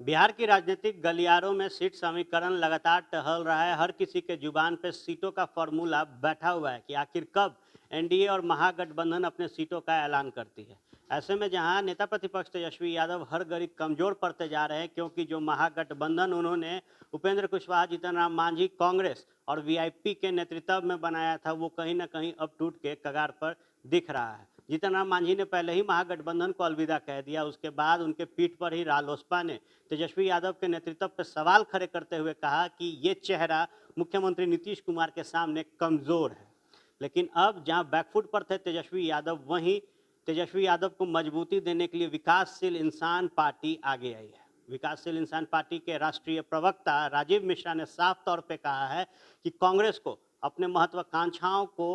बिहार की राजनीतिक गलियारों में सीट समीकरण लगातार टहल रहा है। हर किसी के जुबान पे सीटों का फॉर्मूला बैठा हुआ है कि आखिर कब एनडीए और महागठबंधन अपने सीटों का ऐलान करती है। ऐसे में जहां नेता प्रतिपक्ष तेजस्वी यादव हर घड़ी कमजोर पड़ते जा रहे हैं, क्योंकि जो महागठबंधन उन्होंने उपेंद्र कुशवाहा, जीतन राम मांझी, कांग्रेस और वीआईपी के नेतृत्व में बनाया था, वो कहीं ना कहीं अब टूट के कगार पर दिख रहा है। जीतन राम मांझी ने पहले ही महागठबंधन को अलविदा कह दिया। उसके बाद उनके पीठ पर ही रालोसपा ने तेजस्वी यादव के नेतृत्व पर सवाल खड़े करते हुए कहा कि ये चेहरा मुख्यमंत्री नीतीश कुमार के सामने कमजोर है। लेकिन अब जहां बैकफुट पर थे तेजस्वी यादव, वहीं तेजस्वी यादव को मजबूती देने के लिए विकासशील इंसान पार्टी आगे आई है। विकासशील इंसान पार्टी के राष्ट्रीय प्रवक्ता राजीव मिश्रा ने साफ तौर पर कहा है कि कांग्रेस को अपने महत्वाकांक्षाओं को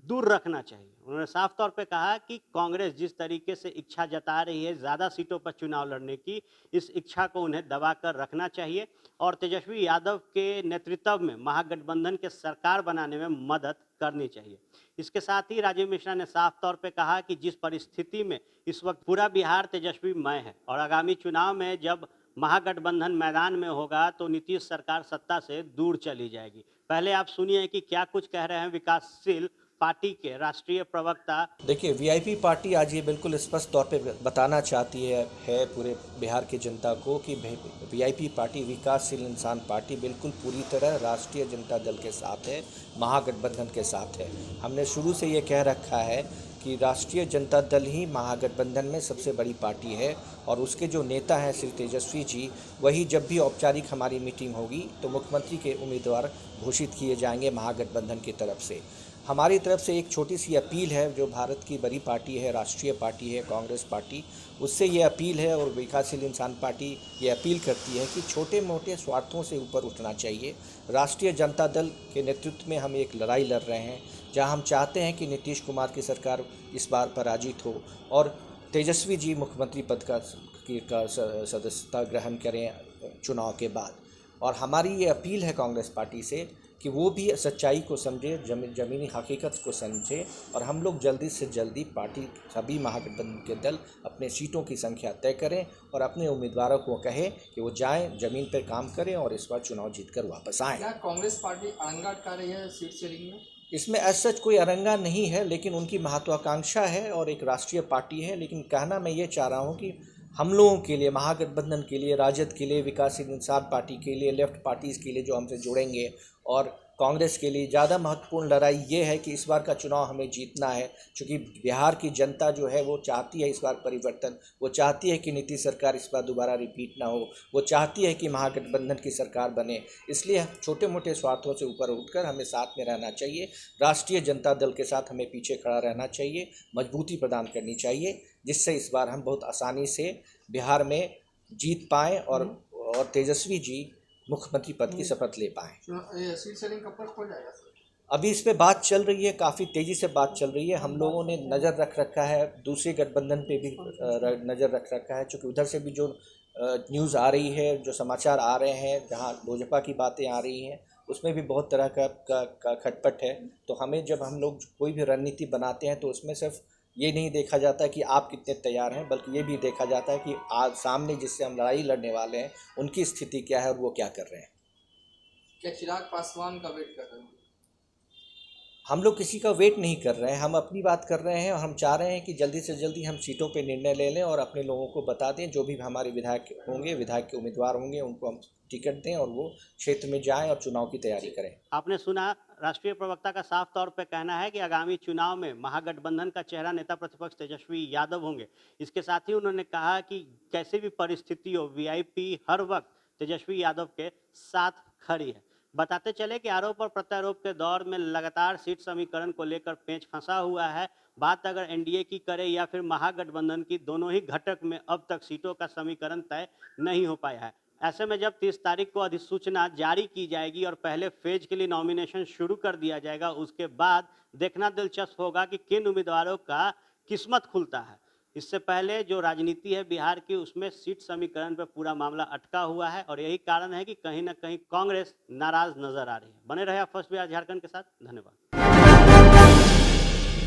दूर रखना चाहिए। उन्होंने साफ तौर पे कहा कि कांग्रेस जिस तरीके से इच्छा जता रही है ज़्यादा सीटों पर चुनाव लड़ने की, इस इच्छा को उन्हें दबाकर रखना चाहिए और तेजस्वी यादव के नेतृत्व में महागठबंधन के सरकार बनाने में मदद करनी चाहिए। इसके साथ ही राजीव मिश्रा ने साफ तौर पे कहा कि जिस परिस्थिति में इस वक्त पूरा बिहार तेजस्वीमय है और आगामी चुनाव में जब महागठबंधन मैदान में होगा तो नीतीश सरकार सत्ता से दूर चली जाएगी। पहले आप सुनिए कि क्या कुछ कह रहे हैं विकासशील पार्टी के राष्ट्रीय प्रवक्ता। देखिए, वीआईपी पार्टी आज ये बिल्कुल स्पष्ट तौर पे बताना चाहती है पूरे बिहार की जनता को कि वीआईपी पार्टी, विकासशील इंसान पार्टी, बिल्कुल पूरी तरह राष्ट्रीय जनता दल के साथ है, महागठबंधन के साथ है। हमने शुरू से ये कह रखा है कि राष्ट्रीय जनता दल ही महागठबंधन में सबसे बड़ी पार्टी है और उसके जो नेता हैं श्री तेजस्वी जी, वही जब भी औपचारिक हमारी मीटिंग होगी तो मुख्यमंत्री के उम्मीदवार घोषित किए जाएंगे महागठबंधन की तरफ से। हमारी तरफ से एक छोटी सी अपील है, जो भारत की बड़ी पार्टी है, राष्ट्रीय पार्टी है कांग्रेस पार्टी, उससे ये अपील है और विकासशील इंसान पार्टी ये अपील करती है कि छोटे मोटे स्वार्थों से ऊपर उठना चाहिए। राष्ट्रीय जनता दल के नेतृत्व में हम एक लड़ाई लड़ रहे हैं, जहां हम चाहते हैं कि नीतीश कुमार की सरकार इस बार पराजित हो और तेजस्वी जी मुख्यमंत्री पद का सदस्यता ग्रहण करें चुनाव के बाद। और हमारी ये अपील है कांग्रेस पार्टी से कि वो भी सच्चाई को समझे, ज़मीनी हकीकत को समझे और हम लोग जल्दी से जल्दी पार्टी सभी महागठबंधन के दल अपने सीटों की संख्या तय करें और अपने उम्मीदवारों को कहें कि वो जाएं, ज़मीन पर काम करें और इस बार चुनाव जीतकर वापस आएँ। क्या कांग्रेस पार्टी अड़ंगा अटका रही है सीट शेयरिंग में? इसमें ऐसा कोई अरंगा नहीं है, लेकिन उनकी महत्वाकांक्षा है और एक राष्ट्रीय पार्टी है। लेकिन कहना मैं ये चाह रहा हूँ कि हम लोगों के लिए, महागठबंधन के लिए, राजद के लिए, विकासशील इंसान पार्टी के लिए, लेफ्ट पार्टीज़ के लिए जो हमसे जुड़ेंगे और कांग्रेस के लिए ज़्यादा महत्वपूर्ण लड़ाई ये है कि इस बार का चुनाव हमें जीतना है, क्योंकि बिहार की जनता जो है वो चाहती है इस बार परिवर्तन। वो चाहती है कि नीतीश सरकार इस बार दोबारा रिपीट ना हो, वो चाहती है कि महागठबंधन की सरकार बने। इसलिए छोटे मोटे स्वार्थों से ऊपर उठकर हमें साथ में रहना चाहिए, राष्ट्रीय जनता दल के साथ हमें पीछे खड़ा रहना चाहिए, मजबूती प्रदान करनी चाहिए, जिससे इस बार हम बहुत आसानी से बिहार में जीत पाएँ और तेजस्वी जी मुख्यमंत्री पद की शपथ ले पाएँ। सीट शेयरिंग कब तक हो जाएगा? अभी इस पे बात चल रही है, काफ़ी तेज़ी से बात चल रही है। हम लोगों ने नज़र रख रखा है, दूसरे गठबंधन पे भी नज़र रख रखा है, क्योंकि उधर से भी जो न्यूज़ आ रही है, जो समाचार आ रहे हैं, जहाँ लोजपा की बातें आ रही हैं, उसमें भी बहुत तरह का खटपट है। तो हमें, जब हम लोग कोई भी रणनीति बनाते हैं तो उसमें सिर्फ ये नहीं देखा जाता कि आप कितने तैयार हैं, बल्कि ये भी देखा जाता है कि आज सामने जिससे हम लड़ाई लड़ने वाले हैं उनकी स्थिति क्या है और वो क्या कर रहे हैं। क्या चिराग पासवान का वेट कर रहे हैं? हम लोग किसी का वेट नहीं कर रहे हैं, हम अपनी बात कर रहे हैं और हम चाह रहे हैं कि जल्दी से जल्दी हम सीटों पे निर्णय ले लें और अपने लोगों को बता दें, जो भी हमारे विधायक होंगे, विधायक के उम्मीदवार होंगे, उनको हम टिकट दें और वो क्षेत्र में जाएं और चुनाव की तैयारी करें। आपने सुना, राष्ट्रीय प्रवक्ता का साफ तौर पर कहना है कि आगामी चुनाव में महागठबंधन का चेहरा नेता प्रतिपक्ष तेजस्वी यादव होंगे। इसके साथ ही उन्होंने कहा कि कैसे भी परिस्थिति हो, वीआईपी हर वक्त तेजस्वी यादव के साथ खड़ी है। बताते चले कि आरोप और प्रत्यारोप के दौर में लगातार सीट समीकरण को लेकर पेंच फंसा हुआ है। बात अगर एनडीए की करे या फिर महागठबंधन की, दोनों ही घटक में अब तक सीटों का समीकरण तय नहीं हो पाया है। ऐसे में जब 30 तारीख को अधिसूचना जारी की जाएगी और पहले फेज के लिए नॉमिनेशन शुरू कर दिया जाएगा, उसके बाद देखना दिलचस्प होगा कि किन उम्मीदवारों का किस्मत खुलता है। इससे पहले जो राजनीति है बिहार की, उसमें सीट समीकरण पर पूरा मामला अटका हुआ है और यही कारण है कि कहीं ना कहीं कांग्रेस नाराज नजर आ रही है। बने रहे आप फर्स्ट बिहार झारखंड के साथ। धन्यवाद।